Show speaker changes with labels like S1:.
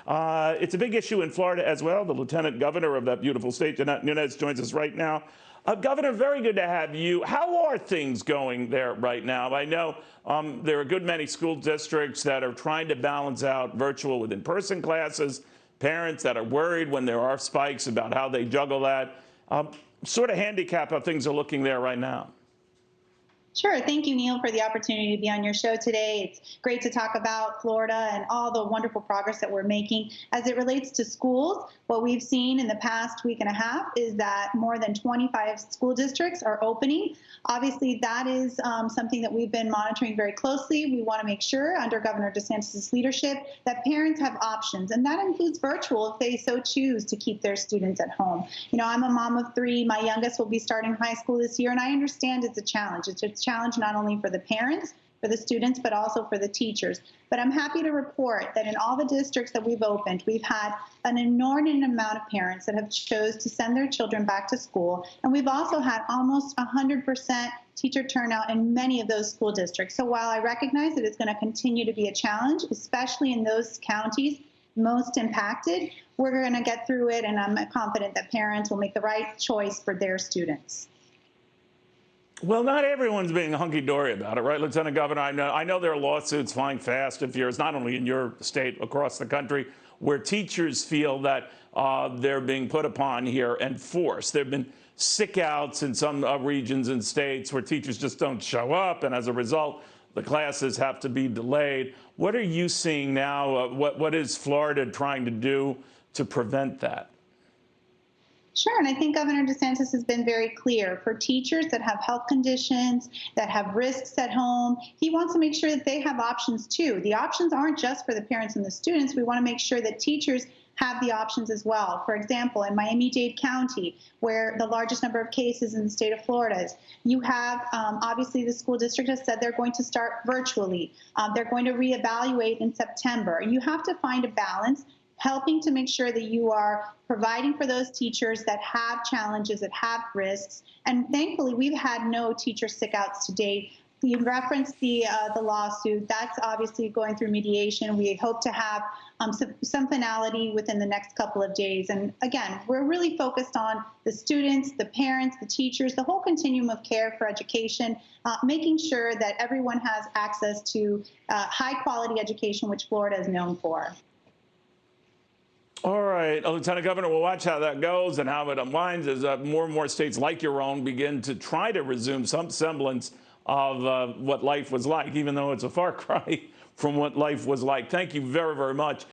S1: It's a big issue in Florida as well. The lieutenant governor of that beautiful state, Jeanette Nunez, joins us right now. Governor, very good to have you. How are things going there right now? I know there are a good many school districts that are trying to balance out virtual with in-person classes, parents that are worried when there are spikes about how they juggle that. Sort of handicap how things are looking there right now.
S2: Sure. Thank you, Neil, for the opportunity to be on your show today. It's great to talk about Florida and all the wonderful progress that we're making. As it relates to schools, what we've seen in the past week and a half is that more than 25 school districts are opening. Obviously, that is something that we've been monitoring very closely. We want to make sure, under Governor DeSantis' leadership, that parents have options, and that includes virtual if they so choose to keep their students at home. You know, I'm a mom of three. My youngest will be starting high school this year, and I understand it's a challenge. It's a challenge not only for the parents, for the students, but also for the teachers. But I'm happy to report that in all the districts that we've opened, we've had an inordinate amount of parents that have chose to send their children back to school. And we've also had almost 100% teacher turnout in many of those school districts. So while I recognize that it's going to continue to be a challenge, especially in those counties most impacted, we're going to get through it. And I'm confident that parents will make the right choice for their students.
S1: Well, not everyone's being hunky-dory about it, right, Lieutenant Governor? I know there are lawsuits flying fast and furious, not only in your state, across the country, where teachers feel that they're being put upon here and forced. There have been sick outs in some regions and states where teachers just don't show up, and as a result, the classes have to be delayed. What are you seeing now? What is Florida trying to do to prevent that?
S2: Sure, and I think Governor DeSantis has been very clear. For teachers that have health conditions, that have risks at home, he wants to make sure that they have options too. The options aren't just for the parents and the students. We want to make sure that teachers have the options as well. For example, in Miami-Dade County, where the largest number of cases in the state of Florida is, you have, obviously the school district has said they're going to start virtually. They're going to reevaluate in September. You have to find a balance, helping to make sure that you are providing for those teachers that have challenges, that have risks. And thankfully, we've had no teacher sick outs to date. You referenced the lawsuit. That's obviously going through mediation. We hope to have some finality within the next couple of days. And again, we're really focused on the students, the parents, the teachers, the whole continuum of care for education, making sure that everyone has access to high quality education, which Florida is known for.
S1: All right, Lieutenant Governor, we'll watch how that goes and how it unwinds as more and more states like your own begin to try to resume some semblance of what life was like, even though it's a far cry from what life was like. Thank you very, very much.